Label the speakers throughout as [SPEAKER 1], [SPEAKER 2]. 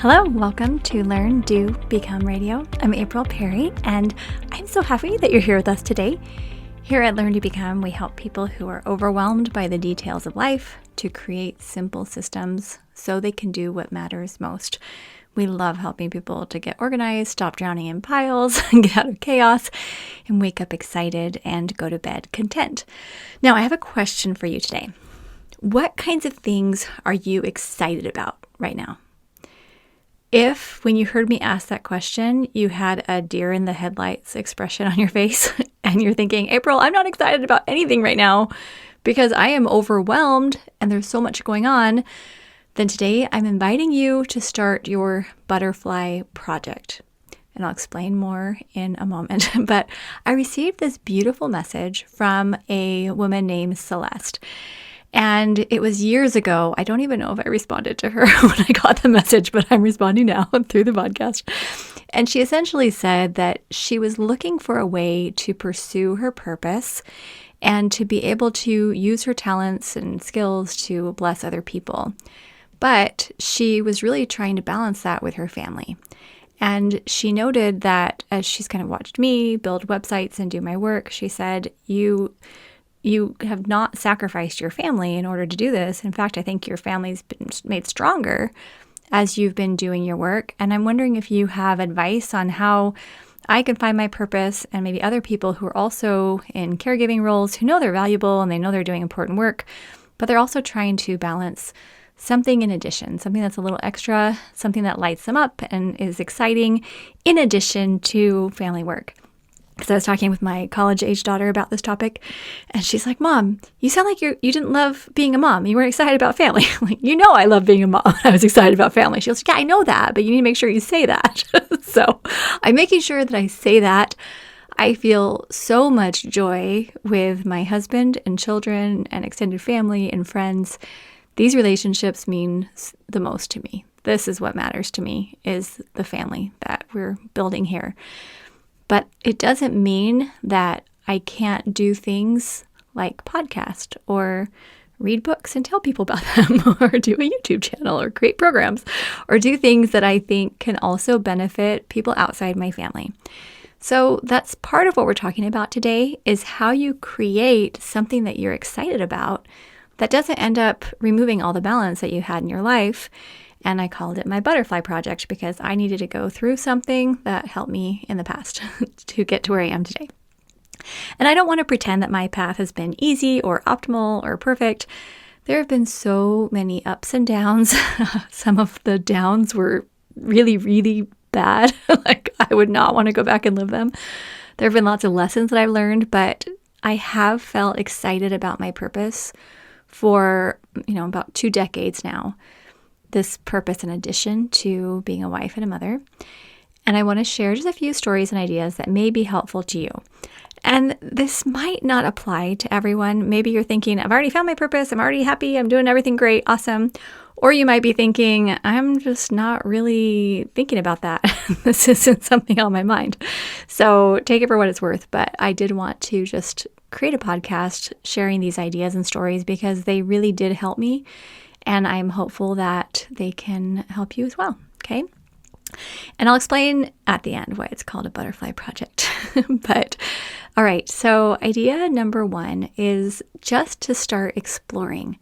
[SPEAKER 1] Hello, welcome to Learn, Do, Become Radio. I'm April Perry, and I'm so happy that you're here with us today. Here at Learn, Do, Become, we help people who are overwhelmed by the details of life to create simple systems so they can do what matters most. We love helping people to get organized, stop drowning in piles, get out of chaos, and wake up excited and go to bed content. Now, I have a question for you today. What kinds of things are you excited about right now? If, when you heard me ask that question, you had a deer in the headlights expression on your face and you're thinking, April, I'm not excited about anything right now because I am overwhelmed and there's so much going on, then today I'm inviting you to start your butterfly project. And I'll explain more in a moment. But I received this beautiful message from a woman named Celeste. And it was years ago. I don't even know if I responded to her when I got the message, but I'm responding now through the podcast. And she essentially said that she was looking for a way to pursue her purpose and to be able to use her talents and skills to bless other people. But she was really trying to balance that with her family. And she noted that as she's kind of watched me build websites and do my work, she said, you have not sacrificed your family in order to do this. In fact, I think your family's been made stronger as you've been doing your work. And I'm wondering if you have advice on how I can find my purpose and maybe other people who are also in caregiving roles who know they're valuable and they know they're doing important work, but they're also trying to balance something in addition, something that's a little extra, something that lights them up and is exciting in addition to family work. Because I was talking with my college-age daughter about this topic, and she's like, Mom, you sound like you didn't love being a mom. You weren't excited about family. Like, I love being a mom. I was excited about family. She goes, yeah, I know that, but you need to make sure you say that. So I'm making sure that I say that. I feel so much joy with my husband and children and extended family and friends. These relationships mean the most to me. This is what matters to me, is the family that we're building here. But it doesn't mean that I can't do things like podcast or read books and tell people about them or do a YouTube channel or create programs or do things that I think can also benefit people outside my family. So that's part of what we're talking about today, is how you create something that you're excited about that doesn't end up removing all the balance that you had in your life. And I called it my butterfly project because I needed to go through something that helped me in the past to get to where I am today. And I don't want to pretend that my path has been easy or optimal or perfect. There have been so many ups and downs. Some of the downs were really, really bad. Like, I would not want to go back and live them. There have been lots of lessons that I've learned, but I have felt excited about my purpose for, about 2 decades now. This purpose in addition to being a wife and a mother. And I want to share just a few stories and ideas that may be helpful to you. And this might not apply to everyone. Maybe you're thinking, I've already found my purpose. I'm already happy. I'm doing everything great. Awesome. Or you might be thinking, I'm just not really thinking about that. This isn't something on my mind. So take it for what it's worth. But I did want to just create a podcast sharing these ideas and stories because they really did help me. And I'm hopeful that they can help you as well, okay? And I'll explain at the end why it's called a butterfly project. But, all right, so idea number 1 is just to start exploring.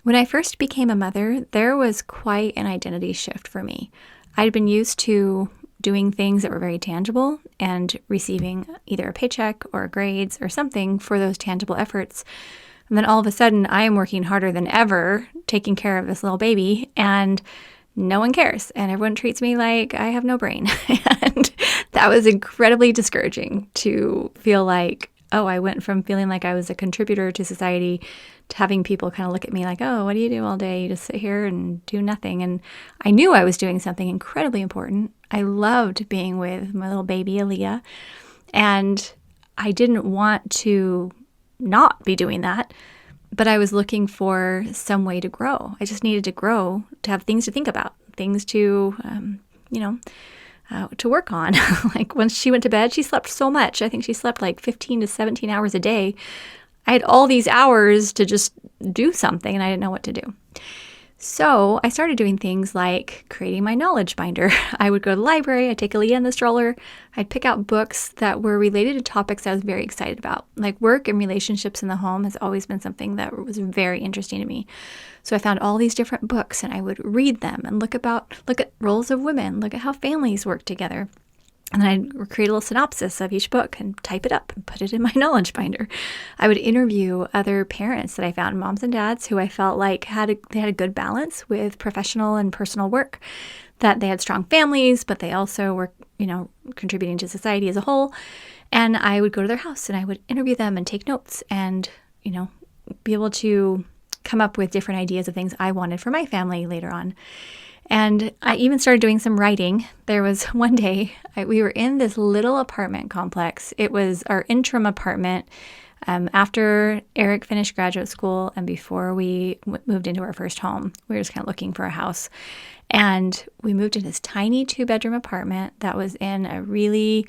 [SPEAKER 1] When I first became a mother, there was quite an identity shift for me. I'd been used to doing things that were very tangible and receiving either a paycheck or grades or something for those tangible efforts. And then all of a sudden, I am working harder than ever, taking care of this little baby, and no one cares. And everyone treats me like I have no brain. And that was incredibly discouraging to feel like, I went from feeling like I was a contributor to society to having people kind of look at me like, what do you do all day? You just sit here and do nothing. And I knew I was doing something incredibly important. I loved being with my little baby, Aaliyah. And I didn't want to not be doing that, but I was looking for some way to grow. I just needed to grow, to have things to think about, things to, to work on. Like when she went to bed, she slept so much. I think she slept like 15 to 17 hours a day. I had all these hours to just do something and I didn't know what to do. So I started doing things like creating my knowledge binder. I would go to the library, I'd take Aaliyah in the stroller, I'd pick out books that were related to topics I was very excited about. Like work and relationships in the home has always been something that was very interesting to me. So I found all these different books and I would read them and look at roles of women, look at how families work together. And then I'd create a little synopsis of each book and type it up and put it in my knowledge binder. I would interview other parents that I found, moms and dads, who I felt like they had a good balance with professional and personal work, that they had strong families, but they also were, contributing to society as a whole. And I would go to their house and I would interview them and take notes and, be able to come up with different ideas of things I wanted for my family later on. And I even started doing some writing. There was one day we were in this little apartment complex. It was our interim apartment after Eric finished graduate school and before we moved into our first home. We were just kind of looking for a house. And we moved in this tiny 2-bedroom apartment that was in a really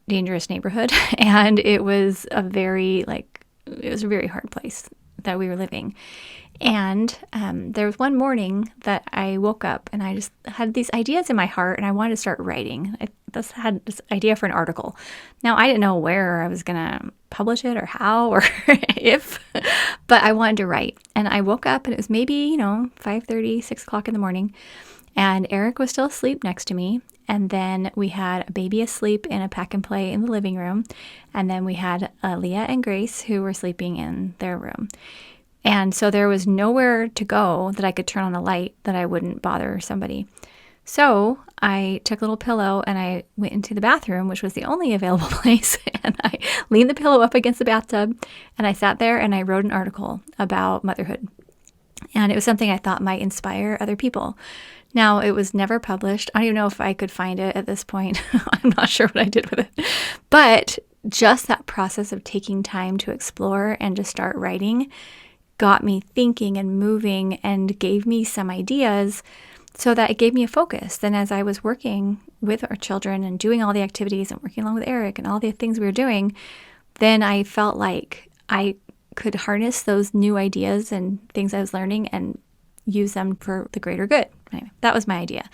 [SPEAKER 1] dangerous neighborhood. And it was a very hard place that we were living. And there was one morning that I woke up and I just had these ideas in my heart and I wanted to start writing. I just had this idea for an article. Now, I didn't know where I was going to publish it or how or if, but I wanted to write. And I woke up and it was maybe, 5:30, 6 o'clock in the morning. And Eric was still asleep next to me. And then we had a baby asleep in a pack and play in the living room. And then we had Leah and Grace who were sleeping in their room. And so there was nowhere to go that I could turn on a light that I wouldn't bother somebody. So I took a little pillow and I went into the bathroom, which was the only available place. And I leaned the pillow up against the bathtub and I sat there and I wrote an article about motherhood. And it was something I thought might inspire other people. Now, it was never published. I don't even know if I could find it at this point. I'm not sure what I did with it. But just that process of taking time to explore and to start writing got me thinking and moving and gave me some ideas so that it gave me a focus. Then as I was working with our children and doing all the activities and working along with Eric and all the things we were doing, then I felt like I could harness those new ideas and things I was learning and use them for the greater good. Anyway, that was my idea.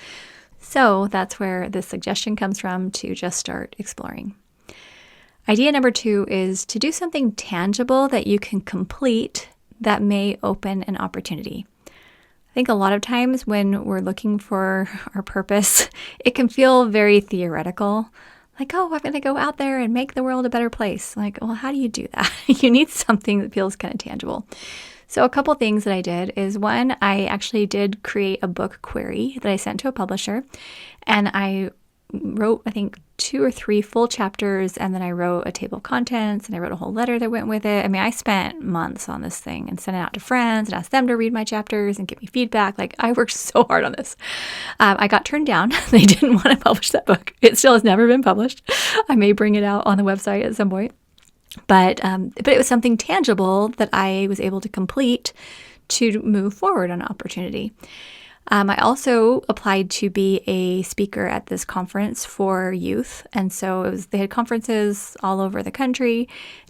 [SPEAKER 1] So that's where this suggestion comes from, to just start exploring. Idea number 2 is to do something tangible that you can complete that may open an opportunity. I think a lot of times when we're looking for our purpose, it can feel very theoretical. Like, oh, I'm going to go out there and make the world a better place. Like, well, how do you do that? You need something that feels kind of tangible. So a couple things that I did is, one, I actually did create a book query that I sent to a publisher. And I wrote, I think, 2 or 3 full chapters, and then I wrote a table of contents, and I wrote a whole letter that went with it. I mean, I spent months on this thing and sent it out to friends and asked them to read my chapters and give me feedback. Like, I worked so hard on this. I got turned down. They didn't want to publish that book. It still has never been published. I may bring it out on the website at some point. But it was something tangible that I was able to complete to move forward on an opportunity. I also applied to be a speaker at this conference for youth. And so they had conferences all over the country,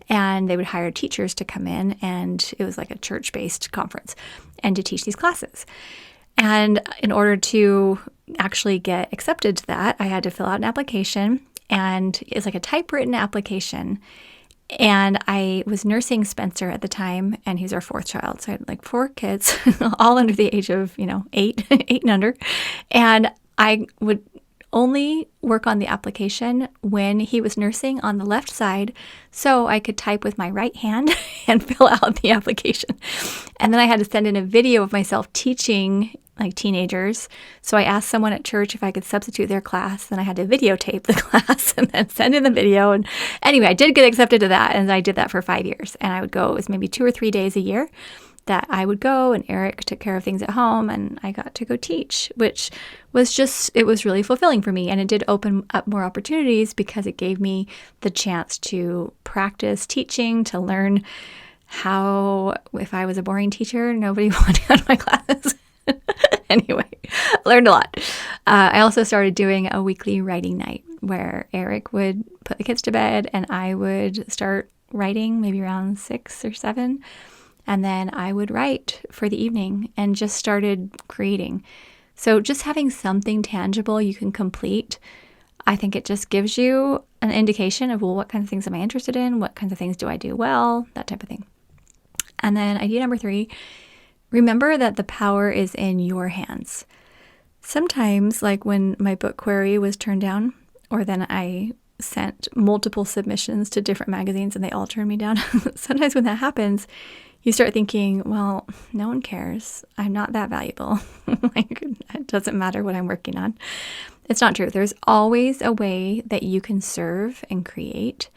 [SPEAKER 1] and they would hire teachers to come in, and it was like a church-based conference, and to teach these classes. And in order to actually get accepted to that, I had to fill out an application, and it's like a typewritten application. And I was nursing Spencer at the time, and he's our 4th child. So I had like 4 kids, all under the age of, 8 and under. And I would only work on the application when he was nursing on the left side, so I could type with my right hand and fill out the application. And then I had to send in a video of myself teaching like teenagers. So I asked someone at church if I could substitute their class. Then I had to videotape the class and then send in the video. And anyway, I did get accepted to that, and I did that for 5 years. And I would go, it was maybe 2 or 3 days a year that I would go, and Eric took care of things at home, and I got to go teach, which was it was really fulfilling for me. And it did open up more opportunities because it gave me the chance to practice teaching, to learn how, if I was a boring teacher, nobody wanted to go to my classes. Anyway, learned a lot. I also started doing a weekly writing night where Eric would put the kids to bed and I would start writing maybe around 6 or 7. And then I would write for the evening and just started creating. So just having something tangible you can complete, I think it just gives you an indication of, well, what kinds of things am I interested in? What kinds of things do I do well? That type of thing. And then idea number 3, remember that the power is in your hands. Sometimes, like when my book query was turned down, or then I sent multiple submissions to different magazines and they all turned me down. Sometimes when that happens, you start thinking, well, no one cares. I'm not that valuable. Like, it doesn't matter what I'm working on. It's not true. There's always a way that you can serve and create.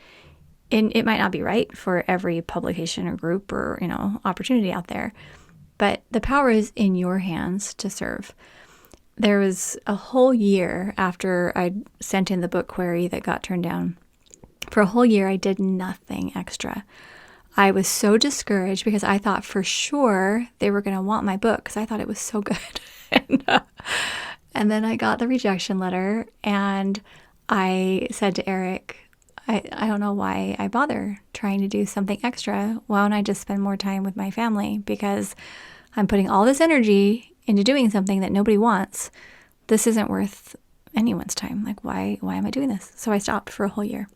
[SPEAKER 1] And it might not be right for every publication or group or, opportunity out there, but the power is in your hands to serve. There was a whole year after I sent in the book query that got turned down. For a whole year, I did nothing extra. I was so discouraged because I thought for sure they were going to want my book because I thought it was so good. And then I got the rejection letter and I said to Eric, I don't know why I bother trying to do something extra. Why don't I just spend more time with my family? Because I'm putting all this energy into doing something that nobody wants. This isn't worth anyone's time. Like, why am I doing this? So I stopped for a whole year.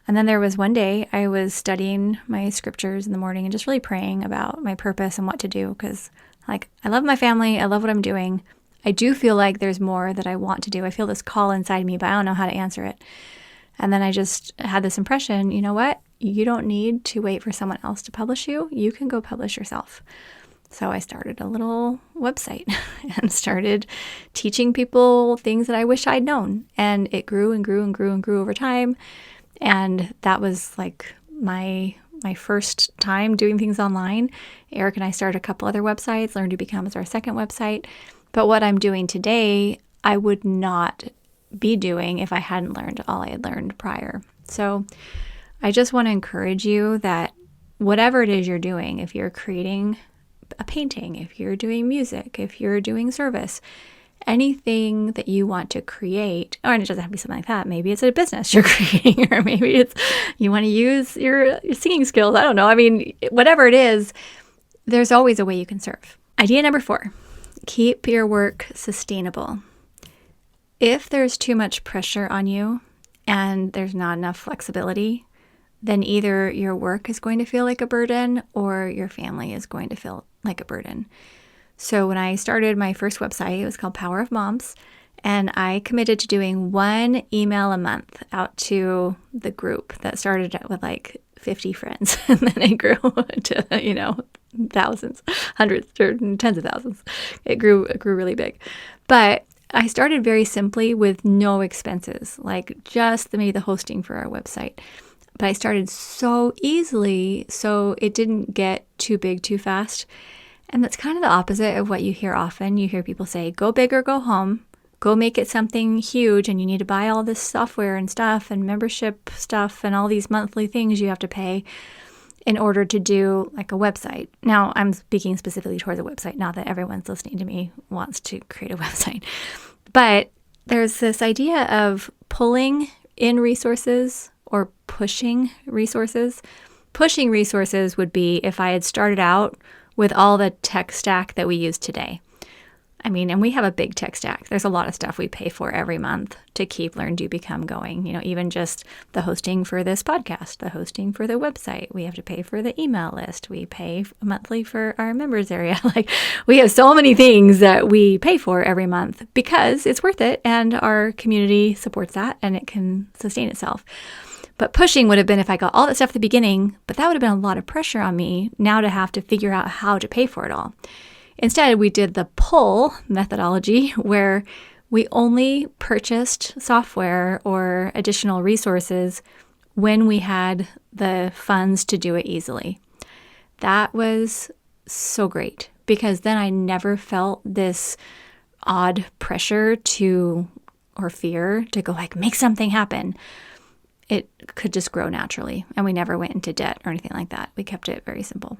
[SPEAKER 1] And then there was one day I was studying my scriptures in the morning and just really praying about my purpose and what to do. Because I love my family. I love what I'm doing. I do feel like there's more that I want to do. I feel this call inside me, but I don't know how to answer it. And then I just had this impression, you know what? You don't need to wait for someone else to publish you. You can go publish yourself. So I started a little website and started teaching people things that I wish I'd known. And it grew and grew and grew and grew over time. And that was like my first time doing things online. Eric and I started a couple other websites. Learn to Become is our second website. But what I'm doing today, I would not be doing if I hadn't learned all I had learned prior. So I just want to encourage you that whatever it is you're doing, if you're creating a painting, if you're doing music, if you're doing service, anything that you want to create, or it doesn't have to be something like that. Maybe it's a business you're creating, or maybe it's you want to use your singing skills. I don't know. I mean, whatever it is, there's always a way you can serve. Idea number 4, keep your work sustainable. If there's too much pressure on you and there's not enough flexibility, then either your work is going to feel like a burden or your family is going to feel like a burden. So when I started my first website, it was called Power of Moms, and I committed to doing 1 email a month out to the group that started with like 50 friends, and then it grew to, thousands, hundreds, or tens of thousands. It grew really big. But I started very simply with no expenses, like just maybe the hosting for our website. But I started so easily, so it didn't get too big too fast. And that's kind of the opposite of what you hear often. You hear people say, go big or go home, go make it something huge, and you need to buy all this software and stuff and membership stuff and all these monthly things you have to pay in order to do like a website. Now, I'm speaking specifically towards a website, not that everyone's listening to me wants to create a website. But there's this idea of pulling in resources or pushing resources. Pushing resources would be if I had started out with all the tech stack that we use today. I mean, and we have a big tech stack. There's a lot of stuff we pay for every month to keep Learn, Do, Become going. Even just the hosting for this podcast, the hosting for the website. We have to pay for the email list. We pay monthly for our members area. Like, we have so many things that we pay for every month because it's worth it and our community supports that and it can sustain itself. But pushing would have been if I got all that stuff at the beginning, but that would have been a lot of pressure on me now to have to figure out how to pay for it all. Instead, we did the pull methodology where we only purchased software or additional resources when we had the funds to do it easily. That was so great because then I never felt this odd pressure or fear to go like, make something happen. It could just grow naturally, and we never went into debt or anything like that. We kept it very simple.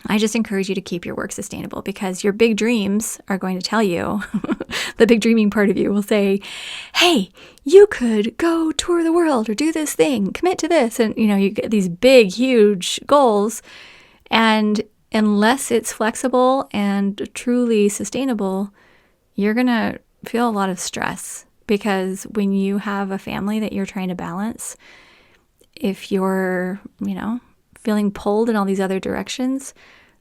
[SPEAKER 1] I just encourage you to keep your work sustainable because your big dreams are going to tell you, the big dreaming part of you will say, hey, you could go tour the world or do this thing, commit to this. And, you get these big, huge goals. And unless it's flexible and truly sustainable, you're going to feel a lot of stress, because when you have a family that you're trying to balance, if you're, feeling pulled in all these other directions,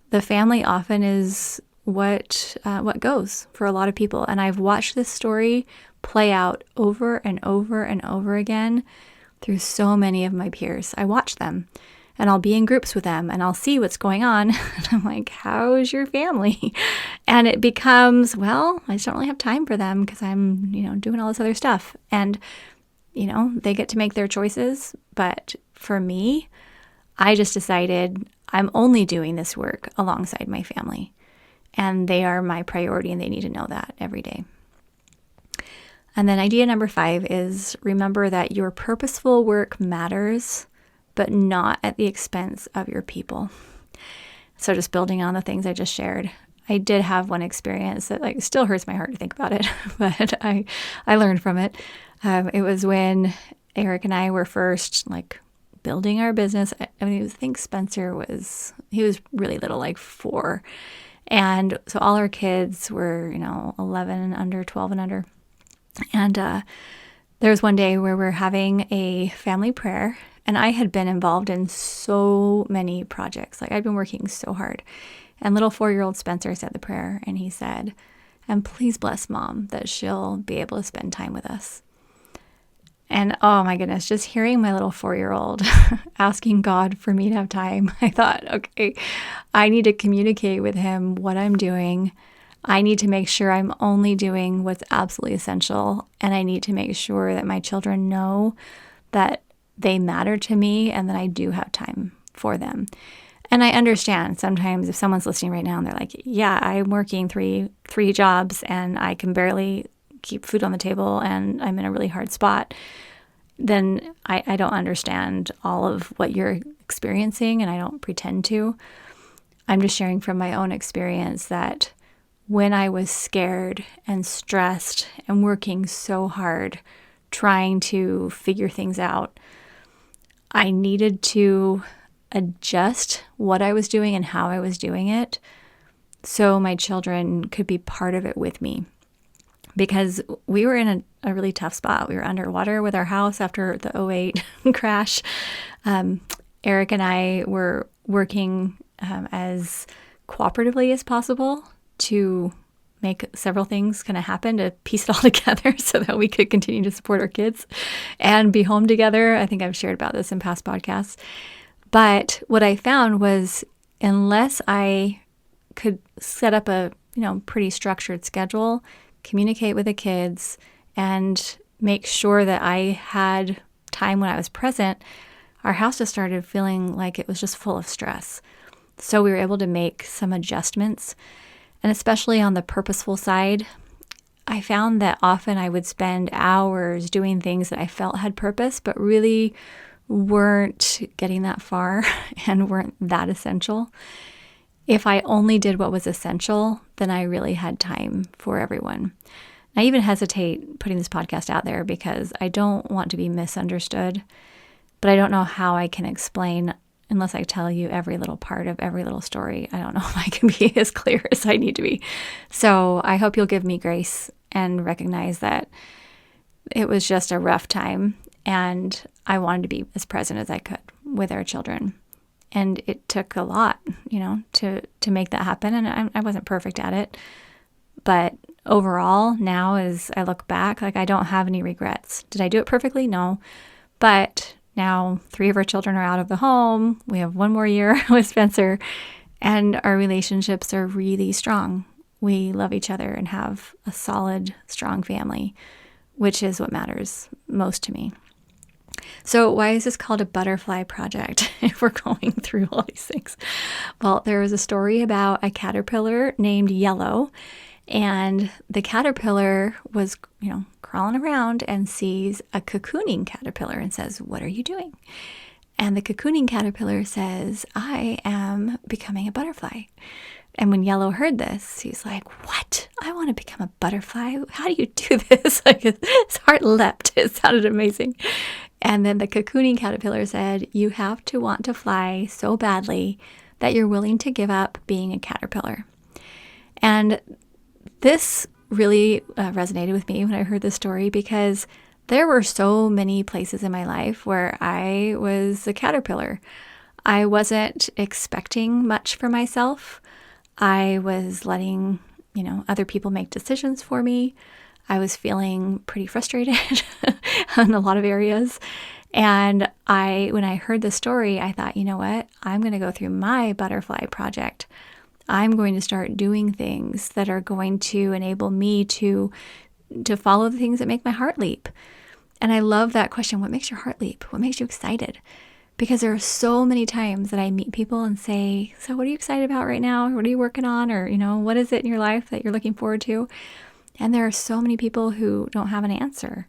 [SPEAKER 1] the family often is what goes for a lot of people. And I've watched this story play out over and over and over again through so many of my peers. I watch them, and I'll be in groups with them, and I'll see what's going on. And I'm like, how is your family? And it becomes, well, I just don't really have time for them because I'm, doing all this other stuff. And, they get to make their choices. But for me, I just decided I'm only doing this work alongside my family. And they are my priority, and they need to know that every day. And then idea number 5 is remember that your purposeful work matters, but not at the expense of your people. So just building on the things I just shared, I did have one experience that still hurts my heart to think about it, but I learned from it. It was when Eric and I were first building our business. I think Spencer was really little, like 4. And so all our kids were, 11 and under, 12 and under. And there was one day where we're having a family prayer, and I had been involved in so many projects. I'd been working so hard. And little 4-year-old Spencer said the prayer, and he said, "And please bless Mom that she'll be able to spend time with us." And oh my goodness, just hearing my little 4-year-old asking God for me to have time, I thought, okay, I need to communicate with him what I'm doing. I need to make sure I'm only doing what's absolutely essential. And I need to make sure that my children know that they matter to me and that I do have time for them. And I understand sometimes if someone's listening right now and they're like, yeah, I'm working three jobs and I can barely keep food on the table and I'm in a really hard spot, then I don't understand all of what you're experiencing, and I don't pretend to. I'm just sharing from my own experience that when I was scared and stressed and working so hard trying to figure things out, I needed to adjust what I was doing and how I was doing it so my children could be part of it with me. Because we were in a really tough spot. We were underwater with our house after the 2008 crash. Eric and I were working as cooperatively as possible to make several things kind of happen to piece it all together so that we could continue to support our kids and be home together. I think I've shared about this in past podcasts. But what I found was unless I could set up a pretty structured schedule, communicate with the kids, and make sure that I had time when I was present, our house just started feeling like it was just full of stress. So we were able to make some adjustments. And especially on the purposeful side, I found that often I would spend hours doing things that I felt had purpose, but really weren't getting that far and weren't that essential. If I only did what was essential, then I really had time for everyone. I even hesitate putting this podcast out there because I don't want to be misunderstood, but I don't know how I can explain unless I tell you every little part of every little story. I don't know if I can be as clear as I need to be. So I hope you'll give me grace and recognize that it was just a rough time and I wanted to be as present as I could with our children. And it took a lot, to make that happen. And I wasn't perfect at it. But overall, now as I look back, I don't have any regrets. Did I do it perfectly? No. But now 3 of our children are out of the home. We have 1 more year with Spencer. And our relationships are really strong. We love each other and have a solid, strong family, which is what matters most to me. So why is this called a butterfly project if we're going through all these things? Well, there was a story about a caterpillar named Yellow, and the caterpillar was, crawling around and sees a cocooning caterpillar and says, "What are you doing?" And the cocooning caterpillar says, "I am becoming a butterfly." And when Yellow heard this, he's like, "What? I want to become a butterfly? How do you do this?" His heart leapt. It sounded amazing. And then the cocooning caterpillar said, "You have to want to fly so badly that you're willing to give up being a caterpillar. And this really resonated with me when I heard this story, because there were so many places in my life where I was a caterpillar. I wasn't expecting much for myself. I was letting, other people make decisions for me. I was feeling pretty frustrated in a lot of areas. And when I heard the story, I thought, you know what? I'm going to go through my butterfly project. I'm going to start doing things that are going to enable me to follow the things that make my heart leap. And I love that question. What makes your heart leap? What makes you excited? Because there are so many times that I meet people and say, so what are you excited about right now? What are you working on? Or, what is it in your life that you're looking forward to? And there are so many people who don't have an answer.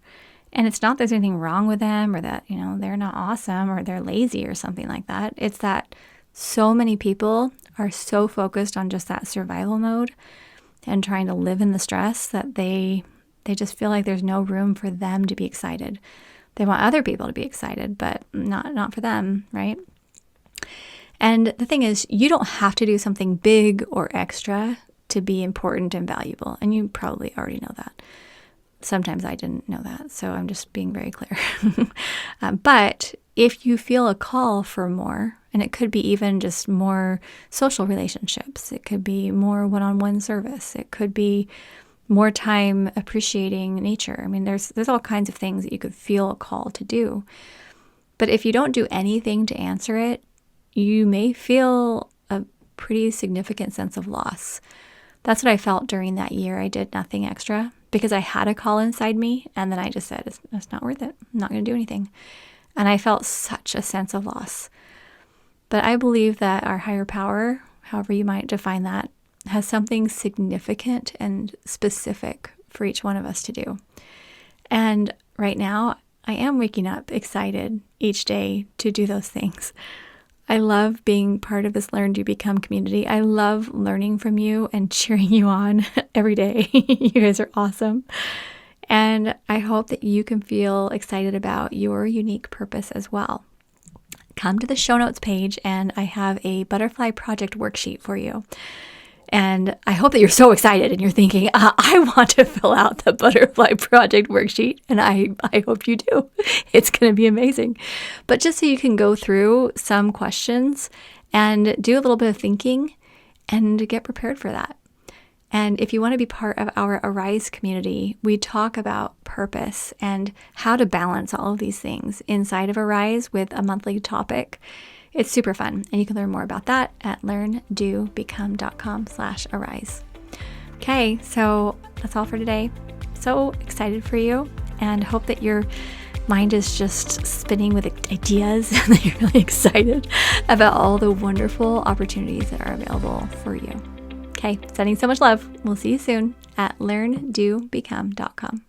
[SPEAKER 1] And it's not that there's anything wrong with them, or that, they're not awesome, or they're lazy or something like that. It's that so many people are so focused on just that survival mode and trying to live in the stress that they just feel like there's no room for them to be excited. They want other people to be excited, but not for them, right? And the thing is, you don't have to do something big or extra to be important and valuable. And you probably already know that. Sometimes I didn't know that, so I'm just being very clear. But if you feel a call for more, and it could be even just more social relationships, it could be more one-on-one service, it could be more time appreciating nature. I mean, there's all kinds of things that you could feel a call to do. But if you don't do anything to answer it, you may feel a pretty significant sense of loss. That's what I felt during that year. I did nothing extra because I had a call inside me, and then I just said, it's not worth it. I'm not going to do anything. And I felt such a sense of loss. But I believe that our higher power, however you might define that, has something significant and specific for each one of us to do. And right now, I am waking up excited each day to do those things. I love being part of this Learn, Do, Become community. I love learning from you and cheering you on every day. You guys are awesome. And I hope that you can feel excited about your unique purpose as well. Come to the show notes page, and I have a butterfly project worksheet for you. And I hope that you're so excited and you're thinking, I want to fill out the butterfly project worksheet. And I hope you do. It's going to be amazing. But just so you can go through some questions and do a little bit of thinking and get prepared for that. And if you want to be part of our Arise community, we talk about purpose and how to balance all of these things inside of Arise with a monthly topic. It's super fun, and you can learn more about that at learndobecome.com/arise. Okay, so that's all for today. So excited for you, and hope that your mind is just spinning with ideas and that you're really excited about all the wonderful opportunities that are available for you. Okay, sending so much love. We'll see you soon at learndobecome.com.